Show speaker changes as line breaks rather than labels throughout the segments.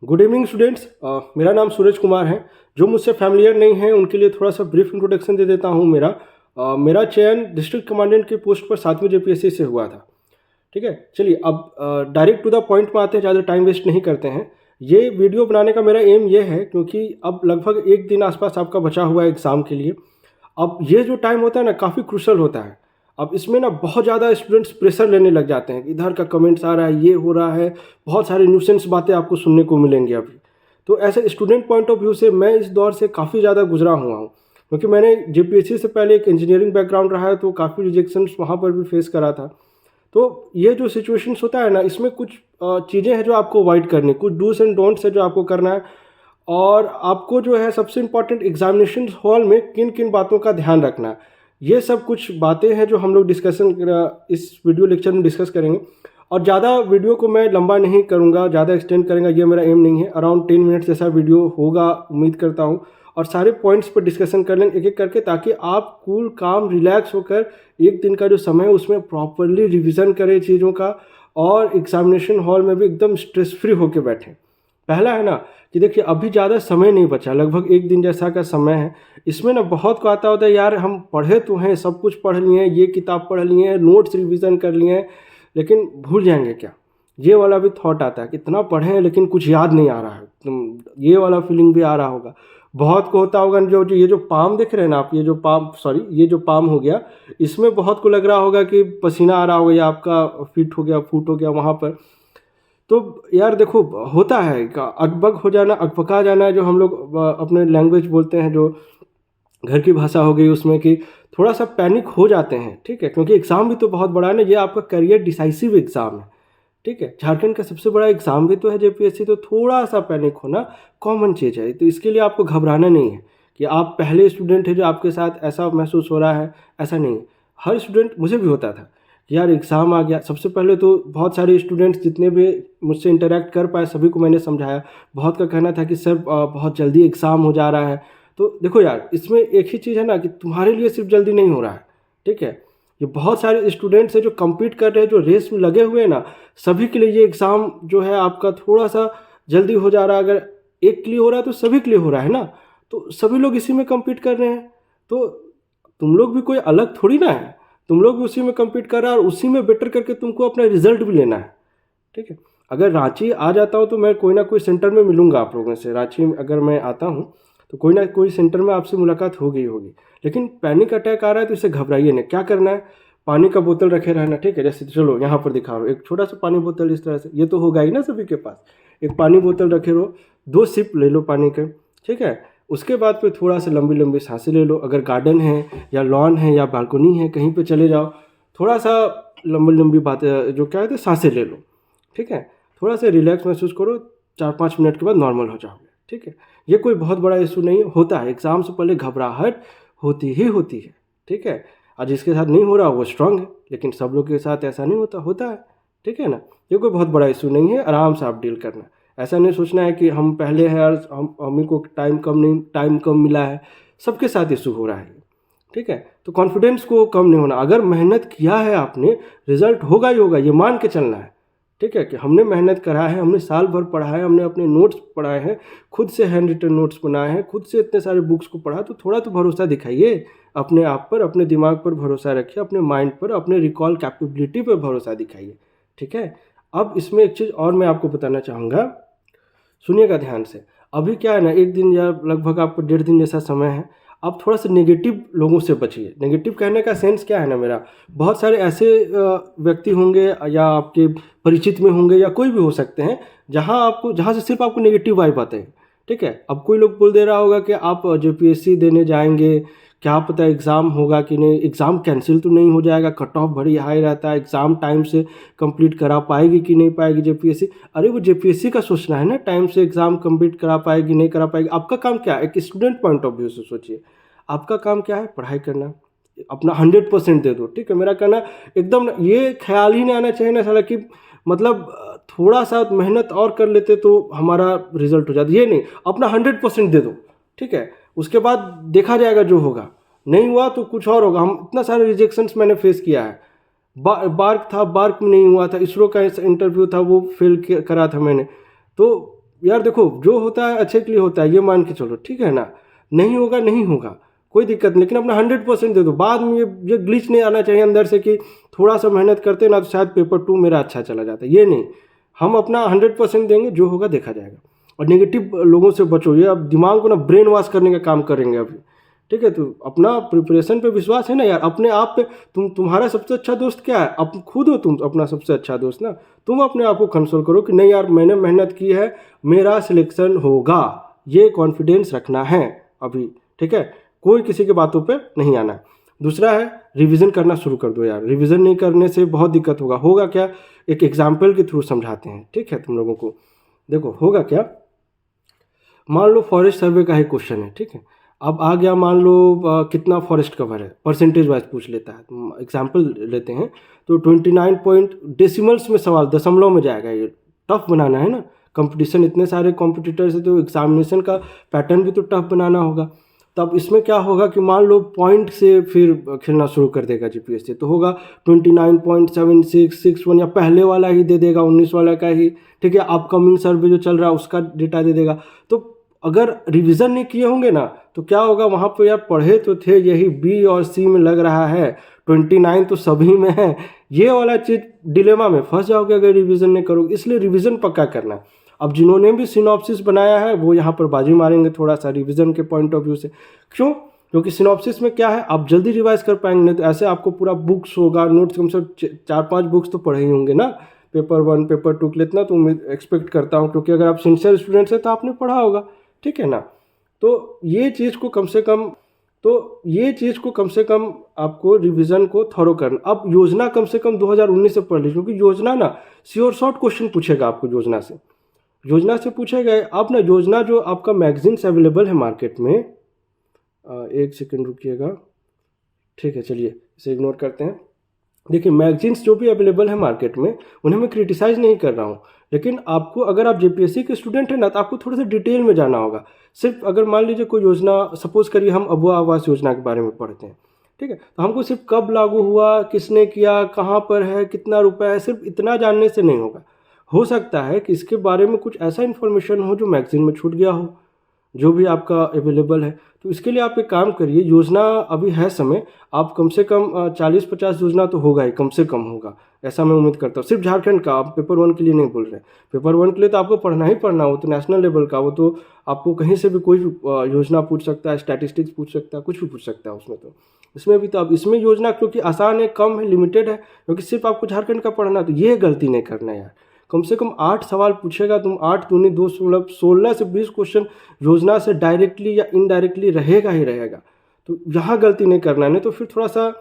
Good evening students. मेरा नाम सूरज कुमार है। जो मुझसे फैमिलियर नहीं है उनके लिए थोड़ा सा ब्रीफ इंट्रोडक्शन दे देता हूँ। मेरा चयन डिस्ट्रिक्ट कमांडेंट की पोस्ट पर 7वीं जेपीएससी से हुआ था। ठीक है, चलिए अब डायरेक्ट टू द पॉइंट में आते हैं, ज़्यादा टाइम वेस्ट नहीं करते हैं। ये वीडियो बनाने का मेरा एम ये है क्योंकि अब लगभग एक दिन आसपास आपका बचा हुआ है एग्ज़ाम के लिए। अब ये जो टाइम होता है ना, काफ़ी क्रूशल होता है। अब इसमें ना बहुत ज़्यादा स्टूडेंट्स प्रेशर लेने लग जाते हैं, इधर का कमेंट्स आ रहा है, ये हो रहा है, बहुत सारी न्यूसेंस बातें आपको सुनने को मिलेंगी अभी। तो ऐसे स्टूडेंट पॉइंट ऑफ व्यू से मैं इस दौर से काफ़ी ज़्यादा गुजरा हुआ हूँ, क्योंकि मैंने जेपीएससी से पहले एक इंजीनियरिंग बैकग्राउंड रहा है, तो काफ़ी रिजेक्शंस वहाँ पर भी फेस करा था। तो ये जो सिचुएशंस होता है ना, इसमें कुछ चीज़ें हैं जो आपको अवॉइड करनी, कुछ डूज एंड डोंट्स है जो आपको करना है। और आपको जो है सबसे इम्पॉर्टेंट, एग्जामिनेशन हॉल में किन किन बातों का ध्यान रखना है, ये सब कुछ बातें हैं जो हम लोग इस वीडियो लेक्चर में डिस्कस करेंगे। और ज़्यादा वीडियो को मैं लंबा नहीं करूँगा, ज़्यादा एक्सटेंड करेंगे ये मेरा एम नहीं है। अराउंड 10 मिनट्स जैसा वीडियो होगा उम्मीद करता हूँ, और सारे पॉइंट्स पर डिस्कशन कर लेंगे एक एक करके, ताकि आप कूल काम रिलैक्स होकर एक दिन का जो समय है उसमें प्रॉपरली रिविज़न करें चीज़ों का, और एग्जामिनेशन हॉल में भी एकदम स्ट्रेस फ्री होकर बैठें। पहला है ना कि देखिए, अभी ज़्यादा समय नहीं बचा, लगभग एक दिन जैसा का समय है। इसमें ना बहुत को आता होता है, यार हम पढ़े तो हैं, सब कुछ पढ़ लिए हैं, ये किताब पढ़ लिए हैं, नोट्स रिवीजन कर लिए हैं, लेकिन भूल जाएंगे क्या। ये वाला भी थॉट आता है कि इतना पढ़े हैं लेकिन कुछ याद नहीं आ रहा है। ये वाला फीलिंग भी आ रहा होगा, बहुत को होता होगा। ये जो पाम देख रहे हैं ना आप, ये जो पाम हो गया, इसमें बहुत को लग रहा होगा कि पसीना आ रहा होगा, या आपका फिट हो गया, फूट हो गया वहाँ पर। तो यार देखो, होता है अकबक हो जाना, अकबका जाना, जो हम लोग अपने लैंग्वेज बोलते हैं, जो घर की भाषा हो गई उसमें, कि थोड़ा सा पैनिक हो जाते हैं। ठीक है, क्योंकि एग्ज़ाम भी तो बहुत बड़ा है ना, ये आपका करियर डिसाइसिव एग्ज़ाम है। ठीक है, झारखंड का सबसे बड़ा एग्ज़ाम भी तो है जेपीएससी, तो थोड़ा सा पैनिक होना कॉमन चीज़ है। तो इसके लिए आपको घबराना नहीं है कि आप पहले स्टूडेंट है जो आपके साथ ऐसा महसूस हो रहा है, ऐसा नहीं है। हर स्टूडेंट, मुझे भी होता था कि यार एग्ज़ाम आ गया। सबसे पहले तो बहुत सारे स्टूडेंट्स जितने भी मुझसे इंटरेक्ट कर पाए सभी को मैंने समझाया। बहुत का कहना था कि सर बहुत जल्दी एग्ज़ाम हो जा रहा है। तो देखो यार, इसमें एक ही चीज़ है ना कि तुम्हारे लिए सिर्फ जल्दी नहीं हो रहा है। ठीक है, ये बहुत सारे स्टूडेंट्स हैं जो कम्पीट कर रहे हैं, जो रेस में लगे हुए हैं ना, सभी के लिए ये एग्ज़ाम जो है आपका थोड़ा सा जल्दी हो जा रहा है। अगर एक के लिए हो रहा है तो सभी के लिए हो रहा है ना, तो सभी लोग इसी में कम्पीट कर रहे हैं। तो तुम लोग भी कोई अलग थोड़ी ना है, तुम लोग भी उसी में कम्पीट कर रहा है, और उसी में बेटर करके तुमको अपना रिजल्ट भी लेना है। ठीक है, अगर रांची आ जाता हूँ तो मैं कोई ना कोई सेंटर में मिलूंगा आप लोगों से। रांची में अगर मैं आता हूँ तो कोई ना कोई सेंटर में आपसे मुलाकात हो गई होगी। लेकिन पैनिक अटैक आ रहा है तो इसे घबराइए नहीं। क्या करना है, पानी का बोतल रखे रहना। ठीक है, जैसे चलो यहाँ पर दिखा रहा हूँ एक छोटा सा पानी बोतल, इस तरह से, ये तो होगा ही ना सभी के पास। एक पानी बोतल रखे रहो, 2 सिप ले लो पानी के। ठीक है, उसके बाद फिर थोड़ा सा लंबी लंबी सांसें ले लो। अगर गार्डन है या लॉन है या बालकोनी है, कहीं पे चले जाओ, थोड़ा सा लंबी लंबी बातें जो क्या कहते हैं, सांसें ले लो। ठीक है, थोड़ा सा रिलैक्स महसूस करो, 4-5 मिनट के बाद नॉर्मल हो जाओगे। ठीक है, ये कोई बहुत बड़ा इशू नहीं होता है। एग्ज़ाम से पहले घबराहट होती ही होती है। ठीक है, और जिसके साथ नहीं हो रहा वो स्ट्रांग है, लेकिन सब लोग के साथ ऐसा नहीं होता है। ठीक है ना, ये कोई बहुत बड़ा इशू नहीं है, आराम से आप डील करना। ऐसा नहीं सोचना है कि हम पहले हैं और हमें को टाइम कम मिला है। सबके साथ इशू हो रहा है। ठीक है, तो कॉन्फिडेंस को कम नहीं होना। अगर मेहनत किया है आपने, रिजल्ट होगा ही होगा, ये मान के चलना है। ठीक है, कि हमने मेहनत करा है, हमने साल भर पढ़ा है, हमने अपने नोट्स पढ़ाए हैं, खुद से हैंड रिटन नोट्स बनाए हैं, खुद से इतने सारे बुक्स को पढ़ा, तो थोड़ा तो भरोसा दिखाइए अपने आप पर, अपने दिमाग पर भरोसा रखिए, अपने माइंड पर, अपने रिकॉल कैपेबिलिटी पर भरोसा दिखाइए। ठीक है, अब इसमें एक चीज़ और मैं आपको बताना चाहूँगा, सुनिएगा ध्यान से। अभी क्या है ना, एक दिन या लगभग आपको 1.5 दिन जैसा समय है। आप थोड़ा सा नेगेटिव लोगों से बचिए। नेगेटिव कहने का सेंस क्या है ना मेरा, बहुत सारे ऐसे व्यक्ति होंगे या आपके परिचित में होंगे या कोई भी हो सकते हैं, जहाँ से सिर्फ आपको नेगेटिव वाइब आते हैं। ठीक है, अब कोई लोग बोल दे रहा होगा कि आप जेपीएससी देने जाएंगे, क्या पता एग्ज़ाम होगा कि नहीं, एग्ज़ाम कैंसिल तो नहीं हो जाएगा, कट ऑफ बड़ी हाई रहता है, एग्ज़ाम टाइम से कंप्लीट करा पाएगी कि नहीं पाएगी जेपीएससी। अरे वो जेपीएससी का सोचना है ना, टाइम से एग्ज़ाम कंप्लीट करा पाएगी नहीं करा पाएगी। आपका काम क्या है, एक स्टूडेंट पॉइंट ऑफ व्यू से सोचिए, आपका काम क्या है, पढ़ाई करना, अपना 100% दे दो। ठीक है, मेरा कहना एकदम ये ख्याल ही नहीं आना चाहिए ना साला कि मतलब थोड़ा सा मेहनत और कर लेते तो हमारा रिजल्ट हो जाता। ये नहीं, अपना 100% दे दो। ठीक है, उसके बाद देखा जाएगा जो होगा, नहीं हुआ तो कुछ और होगा। हम इतना सारे रिजेक्शंस मैंने फेस किया है। बार्क में नहीं हुआ था, इसरो का इंटरव्यू था वो फेल करा था मैंने। तो यार देखो जो होता है अच्छे के लिए होता है, ये मान के चलो, ठीक है ना। नहीं होगा नहीं होगा, कोई दिक्कत नहीं, लेकिन अपना 100% दे दो। बाद में ये ग्लिच नहीं आना चाहिए अंदर से कि थोड़ा सा मेहनत करते ना तो शायद पेपर 2 मेरा अच्छा चला जाता। ये नहीं, हम अपना 100% देंगे, जो होगा देखा जाएगा। और नेगेटिव लोगों से बचो, ये अब दिमाग को ना ब्रेन वॉश करने का काम करेंगे अभी, ठीक है। तो अपना प्रिपरेशन पे विश्वास है ना यार, अपने आप पे। तुम्हारा सबसे अच्छा दोस्त क्या है? अब खुद हो तुम अपना सबसे अच्छा दोस्त ना। तुम अपने आप को कंसोल करो कि नहीं यार, मैंने मेहनत की है, मेरा सिलेक्शन होगा, ये कॉन्फिडेंस रखना है अभी, ठीक है। कोई किसी की बातों पे नहीं आना है। दूसरा है, रिवीजन करना शुरू कर दो यार। रिवीजन नहीं करने से बहुत दिक्कत होगा क्या, एक एग्जाम्पल के थ्रू समझाते हैं, ठीक है। तुम लोगों को देखो होगा क्या, मान लो फॉरेस्ट सर्वे का ही क्वेश्चन है, ठीक है। अब आ गया, मान लो कितना फॉरेस्ट कवर है, परसेंटेज वाइज पूछ लेता है। एग्जाम्पल लेते हैं तो 29 पॉइंट डेसिमल्स में सवाल, दशमलव में जाएगा। ये टफ बनाना है ना, कंपटीशन इतने सारे कॉम्पिटिटर्स है, तो एग्जामिनेशन का पैटर्न भी तो टफ बनाना होगा। तब इसमें क्या होगा कि मान लो पॉइंट से फिर खेलना शुरू कर देगा जीपीएससी, तो होगा 29.7661, या पहले वाला ही दे देगा, 19 वाला का ही, ठीक है। अपकमिंग सर्वे जो चल रहा है उसका डेटा दे देगा। तो अगर रिवीजन नहीं किए होंगे ना, तो क्या होगा, वहाँ पर यार पढ़े तो थे, यही बी और सी में लग रहा है, 29 तो सभी में है, ये वाला चीज़ डिलेमा में फंस जाओगे अगर रिवीजन नहीं करोगे। इसलिए रिवीजन पक्का करना है। अब जिन्होंने भी सिनॉप्सिस बनाया है वो यहाँ पर बाजी मारेंगे थोड़ा सा रिवीजन के पॉइंट ऑफ व्यू से। क्यों? क्योंकि सिनॉप्सिस में क्या है, आप जल्दी रिवाइज कर पाएंगे। नहीं तो ऐसे आपको पूरा बुक्स होगा, नोट्स कम से कम 4-5 बुक्स तो पढ़े ही होंगे ना, पेपर 1 पेपर 2 के लिए। इतना तो मैं एक्सपेक्ट करता हूँ, क्योंकि अगर आप सिंसियर स्टूडेंट्स हैं तो आपने पढ़ा होगा, ठीक है ना। तो ये चीज़ को कम से कम आपको रिवीजन को थॉरो करना। अब योजना कम से कम 2019 से पढ़ लीजिए, क्योंकि योजना ना श्योर शॉर्ट क्वेश्चन पूछेगा आपको, योजना से पूछेगा। अब ना योजना जो आपका मैगजीन्स अवेलेबल है मार्केट में, एक सेकंड रुकिएगा, ठीक है, चलिए इसे इग्नोर करते हैं। देखिए मैगजीन्स जो भी अवेलेबल है मार्केट में, उन्हें मैं क्रिटिसाइज़ नहीं कर रहा हूँ, लेकिन आपको, अगर आप जेपीएससी के स्टूडेंट हैं ना, तो आपको थोड़ा सा डिटेल में जाना होगा। सिर्फ अगर मान लीजिए कोई योजना, सपोज करिए हम अबुआ आवास योजना के बारे में पढ़ते हैं, ठीक है, तो हमको सिर्फ कब लागू हुआ, किसने किया, कहाँ पर है, कितना रुपया है, सिर्फ इतना जानने से नहीं होगा। हो सकता है कि इसके बारे में कुछ ऐसा इन्फॉर्मेशन हो जो मैगजीन में छूट गया हो, जो भी आपका अवेलेबल है। तो इसके लिए आप एक काम करिए, योजना अभी है समय, आप कम से कम 40-50 योजना तो होगा ही, कम से कम होगा, ऐसा मैं उम्मीद करता हूँ। सिर्फ झारखंड का, आप पेपर 1 के लिए नहीं बोल रहे। पेपर 1 के लिए तो आपको पढ़ना ही पढ़ना, वो तो नेशनल लेवल का, वो तो आपको कहीं से भी कोई योजना पूछ सकता है, स्टैटिस्टिक्स पूछ सकता है, कुछ भी पूछ सकता है उसमें। तो इसमें भी तो अब इसमें योजना क्योंकि आसान है, कम है, लिमिटेड है, क्योंकि सिर्फ आपको झारखंड का पढ़ना, तो ये गलती नहीं करना यार। कम से कम 8 सवाल पूछेगा, तुम 8 दूनी 2 16 से 20 क्वेश्चन योजना से डायरेक्टली या इनडायरेक्टली रहेगा ही रहेगा। तो यहाँ गलती नहीं करना है, नहीं तो फिर थोड़ा सा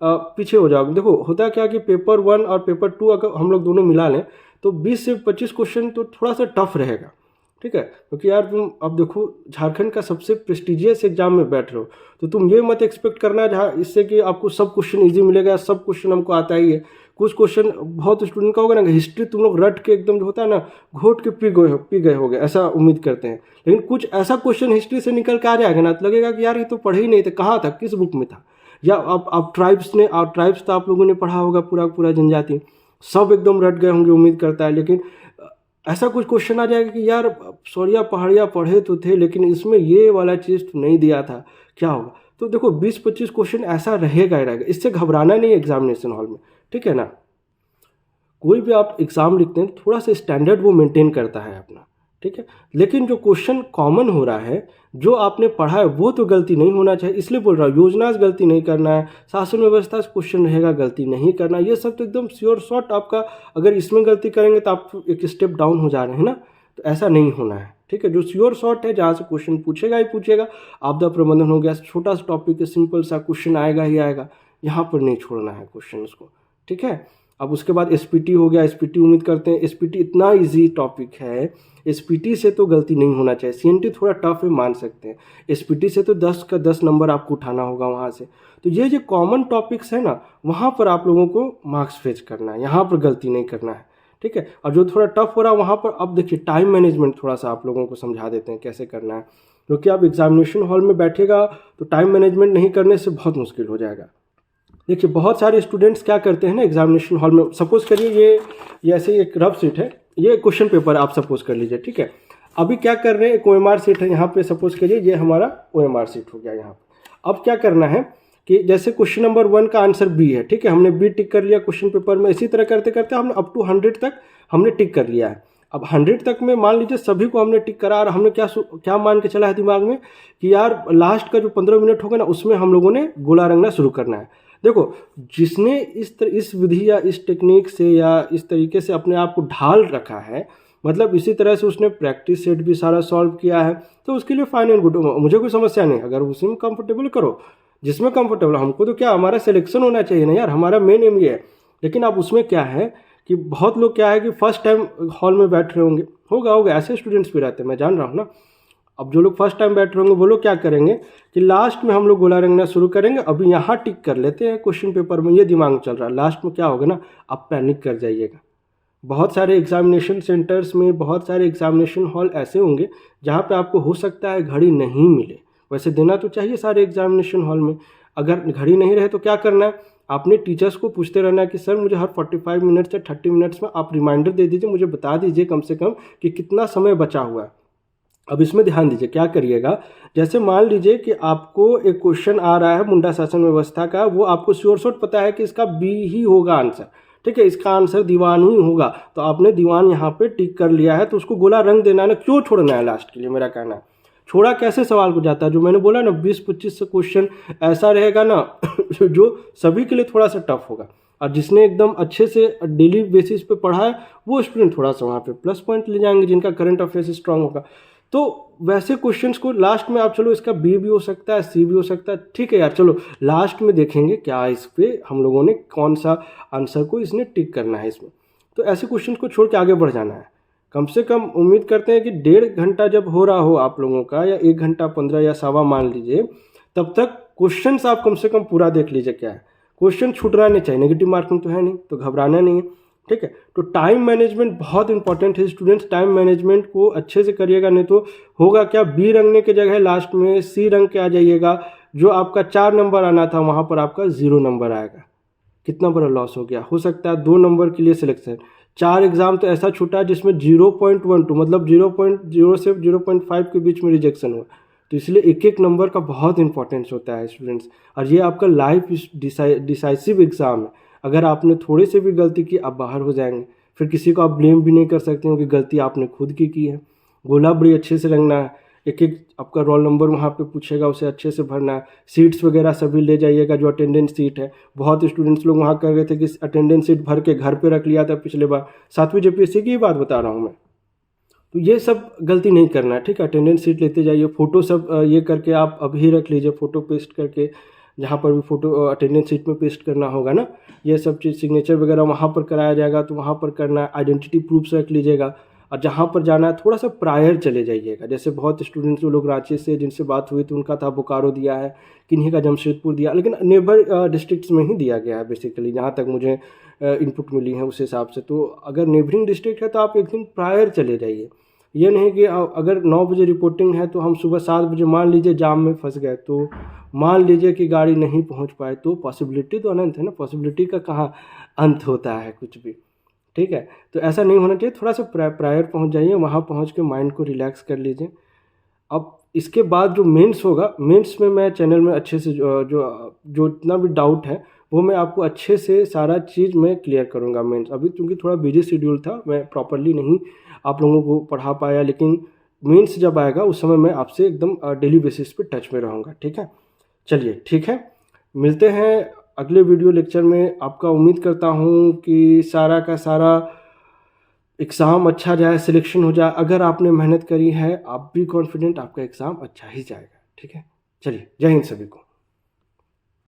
पीछे हो जाओगे। देखो होता क्या कि पेपर 1 और पेपर 2 अगर हम लोग दोनों मिला लें तो 20 से 25 क्वेश्चन तो थोड़ा सा टफ रहेगा, ठीक है। क्योंकि यार तुम अब देखो झारखंड का सबसे प्रेस्टिजियस एग्जाम में बैठ रहे हो, तो तुम ये मत एक्सपेक्ट करना जहाँ इससे कि आपको सब क्वेश्चन इजी मिलेगा, सब क्वेश्चन हमको आता ही है। कुछ क्वेश्चन बहुत स्टूडेंट का होगा ना, हिस्ट्री तुम लोग रट के एकदम जो होता है ना, घोट के पी गए होगे, ऐसा उम्मीद करते हैं। लेकिन कुछ ऐसा क्वेश्चन हिस्ट्री से निकल के आ जाएगा ना, तो लगेगा कि यार ये तो पढ़े ही नहीं थे, कहाँ था, किस बुक में था। या आप ट्राइब्स तो आप लोगों ने पढ़ा होगा, पूरा जनजाति, सब एकदम रट गए होंगे उम्मीद करता है। लेकिन ऐसा कुछ क्वेश्चन आ जाएगा कि यार सौरिया पहाड़िया पढ़े तो थे, लेकिन इसमें ये वाला चीज़ तो नहीं दिया था, क्या होगा। तो देखो 20-25 क्वेश्चन ऐसा रहेगा ही रहेगा, इससे घबराना नहीं एग्जामिनेशन हॉल में, ठीक है ना। कोई भी आप एग्ज़ाम लिखते हैं तो थोड़ा सा स्टैंडर्ड वो मेंटेन करता है अपना, ठीक है। लेकिन जो क्वेश्चन कॉमन हो रहा है, जो आपने पढ़ा है, वो तो गलती नहीं होना चाहिए। इसलिए बोल रहा हूँ, योजना से गलती नहीं करना है, शासन व्यवस्था से क्वेश्चन रहेगा, गलती नहीं करना, ये सब तो एकदम श्योर शॉर्ट आपका। अगर इसमें गलती करेंगे तो आप एक स्टेप डाउन हो जा रहे हैं ना, तो ऐसा नहीं होना है, ठीक है। जो श्योर शॉर्ट है, जहाँ से क्वेश्चन पूछेगा ही पूछेगा, आपदा प्रबंधन हो गया, छोटा सा टॉपिक है, सिंपल सा क्वेश्चन आएगा ही आएगा, यहाँ पर नहीं छोड़ना है क्वेश्चन उसको, ठीक है। अब उसके बाद एसपीटी हो गया, एसपीटी उम्मीद करते हैं, एसपीटी इतना इजी टॉपिक है, एसपीटी से तो गलती नहीं होना चाहिए। सीएनटी थोड़ा टफ है, मान सकते हैं, एसपीटी से तो 10 का 10 नंबर आपको उठाना होगा वहाँ से। तो ये जो कॉमन टॉपिक्स है ना, वहाँ पर आप लोगों को मार्क्स फेच करना है, यहाँ पर गलती नहीं करना है, ठीक है। और जो थोड़ा टफ हो रहा है वहाँ पर, अब देखिए टाइम मैनेजमेंट थोड़ा सा आप लोगों को समझा देते हैं कैसे करना है। क्योंकि आप एग्जामिनेशन हॉल में बैठेगा तो टाइम मैनेजमेंट नहीं करने से बहुत मुश्किल हो जाएगा। देखिए बहुत सारे स्टूडेंट्स क्या करते हैं ना एग्जामिनेशन हॉल में, सपोज करिए ये ऐसे एक रफ सीट है, ये क्वेश्चन पेपर आप सपोज कर लीजिए, ठीक है। अभी क्या कर रहे हैं, एक OMR सीट है यहाँ पे, सपोज करिए ये हमारा OMR सीट हो गया यहाँ पे। अब क्या करना है कि जैसे क्वेश्चन नंबर 1 का आंसर बी है, ठीक है, हमने बी टिक कर लिया क्वेश्चन पेपर में। इसी तरह करते करते हमने अप टू 100 तक हमने टिक कर लिया है। अब 100 तक में मान लीजिए सभी को हमने टिक करा, और हमने क्या मान के चला है दिमाग में कि यार लास्ट का जो 15 मिनट होगा ना, उसमें हम लोगों ने गोला रंगना शुरू करना है। देखो, जिसने इस विधि या इस टेक्निक से या इस तरीके से अपने आप को ढाल रखा है, मतलब इसी तरह से उसने प्रैक्टिस सेट भी सारा सॉल्व किया है, तो उसके लिए फाइन एंड गुड, मुझे कोई समस्या नहीं। अगर उसी में कंफर्टेबल करो, जिसमें कंफर्टेबल, हमको तो क्या, हमारा सिलेक्शन होना चाहिए ना यार, हमारा मेन एम ये है। लेकिन अब उसमें क्या है कि बहुत लोग क्या है कि फर्स्ट टाइम हॉल में बैठ रहे होंगे, होगा ऐसे स्टूडेंट्स भी रहते हैं, मैं जान रहा हूँ ना। अब जो लोग फर्स्ट टाइम बैठ रहे होंगे वो लोग क्या करेंगे कि लास्ट में हम लोग गोला रंगना शुरू करेंगे। अभी यहाँ टिक कर लेते हैं क्वेश्चन पेपर में, ये दिमाग में चल रहा है, लास्ट में क्या होगा ना, आप पैनिक कर जाइएगा। बहुत सारे एग्जामिनेशन सेंटर्स में, बहुत सारे एग्जामिनेशन हॉल ऐसे होंगे जहाँ पे आपको हो सकता है घड़ी नहीं मिले। वैसे देना तो चाहिए सारे एग्जामिनेशन हॉल में। अगर घड़ी नहीं रहे तो क्या करना है, आपने टीचर्स को पूछते रहना है कि सर मुझे हर 45 मिनट्स या 30 मिनट्स में आप रिमाइंडर दे दीजिए, मुझे बता दीजिए कम से कम कि कितना समय बचा हुआ है। अब इसमें ध्यान दीजिए क्या करिएगा, जैसे मान लीजिए कि आपको एक क्वेश्चन आ रहा है मुंडा शासन व्यवस्था का, वो आपको श्योर शॉट पता है कि इसका बी ही होगा आंसर, ठीक है, इसका आंसर दीवान ही होगा, तो आपने दीवान यहाँ पे टिक कर लिया है, तो उसको गोला रंग देना है ना, क्यों छोड़ना है लास्ट के लिए, मेरा कहना है। छोड़ा कैसे सवाल को जाता है, जो मैंने बोला ना 20-25 से क्वेश्चन ऐसा रहेगा ना जो सभी के लिए थोड़ा सा टफ होगा, और जिसने एकदम अच्छे से डेली बेसिस पे पढ़ा है वो स्टूडेंट थोड़ा सा वहाँ पे प्लस पॉइंट ले जाएंगे, जिनका करंट अफेयर्स स्ट्रांग होगा। तो वैसे क्वेश्चंस को लास्ट में आप, चलो इसका बी भी हो सकता है, सी भी हो सकता है, ठीक है यार, चलो लास्ट में देखेंगे क्या इस पे हम लोगों ने कौन सा आंसर को इसने टिक करना है इसमें। तो ऐसे क्वेश्चन को छोड़ के आगे बढ़ जाना है। कम से कम उम्मीद करते हैं कि 1.5 घंटा जब हो रहा हो आप लोगों का, या 1 घंटा 15 या सवा मान लीजिए, तब तक क्वेश्चन आप कम से कम पूरा देख लीजिए क्या है। क्वेश्चन छूटना नहीं चाहिए, नेगेटिव मार्किंग तो है नहीं, तो घबराना नहीं है, ठीक है। तो टाइम मैनेजमेंट बहुत इंपॉर्टेंट है स्टूडेंट्स, टाइम मैनेजमेंट को अच्छे से करिएगा, नहीं तो होगा क्या, बी रंगने के जगह लास्ट में सी रंग के आ जाइएगा, जो आपका 4 नंबर आना था वहाँ पर आपका 0 नंबर आएगा। कितना बड़ा लॉस हो गया। हो सकता है 2 नंबर के लिए सिलेक्शन, 4 एग्जाम तो ऐसा छूटा जिसमें 0.12 मतलब 0.0 से 0.5 के बीच में रिजेक्शन हुआ। तो इसलिए एक एक नंबर का बहुत इंपॉर्टेंस होता है स्टूडेंट्स, और ये आपका लाइफ डिसाइसिव एग्ज़ाम है। अगर आपने थोड़े से भी गलती की, आप बाहर हो जाएंगे, फिर किसी को आप ब्लेम भी नहीं कर सकते हो कि गलती आपने खुद की है। गोला बड़ी अच्छे से रंगना है, एक एक आपका रोल नंबर वहाँ पे पूछेगा, उसे अच्छे से भरना है। सीट्स वगैरह सभी ले जाइएगा, जो अटेंडेंस सीट है। बहुत स्टूडेंट्स लोग वहाँ कर रहे थे कि अटेंडेंस सीट भर के घर पे रख लिया था पिछले बार, 7वीं JPSC की ही बात बता रहा हूँ मैं। तो ये सब गलती नहीं करना है, ठीक है। अटेंडेंस सीट लेते जाइए, फ़ोटो सब ये करके आप अभी रख लीजिए, फ़ोटो पेस्ट करके, जहाँ पर भी फ़ोटो अटेंडेंस सीट में पेस्ट करना होगा ना, ये सब चीज़ सिग्नेचर वगैरह वहाँ पर कराया जाएगा, तो वहाँ पर करना है। आइडेंटिटी प्रूफ्स रख लीजिएगा, और जहाँ पर जाना है थोड़ा सा प्रायर चले जाइएगा। जैसे बहुत स्टूडेंट्स जो लोग रांची से जिनसे बात हुई, तो उनका था बोकारो दिया है, किन्हीं का जमशेदपुर दिया, लेकिन नेबर डिस्ट्रिक्ट्स में ही दिया गया है बेसिकली, जहाँ तक मुझे इनपुट मिली है उस हिसाब से। तो अगर नेबरिंग डिस्ट्रिक्ट है तो आप एक दिन प्रायर चले जाइए। ये नहीं कि अगर 9 बजे रिपोर्टिंग है तो हम सुबह 7 बजे मान लीजिए जाम में फंस गए, तो मान लीजिए कि गाड़ी नहीं पहुंच पाए, तो पॉसिबिलिटी तो अनंत है ना, पॉसिबिलिटी का कहाँ अंत होता है कुछ भी, ठीक है। तो ऐसा नहीं होना चाहिए, थोड़ा सा प्रायर पहुंच जाइए, वहाँ पहुंच के माइंड को रिलैक्स कर लीजिए। अब इसके बाद जो मेंस होगा, मेंस में मैं चैनल में अच्छे से जो इतना भी डाउट है वो मैं आपको अच्छे से सारा चीज़ मैं क्लियर करूँगा मेंस। अभी क्योंकि थोड़ा बिजी शेड्यूल था, मैं प्रॉपरली नहीं आप लोगों को पढ़ा पाया, लेकिन मेंस जब आएगा उस समय मैं आपसे एकदम डेली बेसिस पे टच में रहूँगा, ठीक है। चलिए ठीक है, मिलते हैं अगले वीडियो लेक्चर में। आपका उम्मीद करता हूँ कि सारा का सारा एग्ज़ाम अच्छा जाए, सिलेक्शन हो जाए। अगर आपने मेहनत करी है, आप भी कॉन्फिडेंट, आपका एग्ज़ाम अच्छा ही जाएगा, ठीक है। चलिए, जय हिंद सभी को।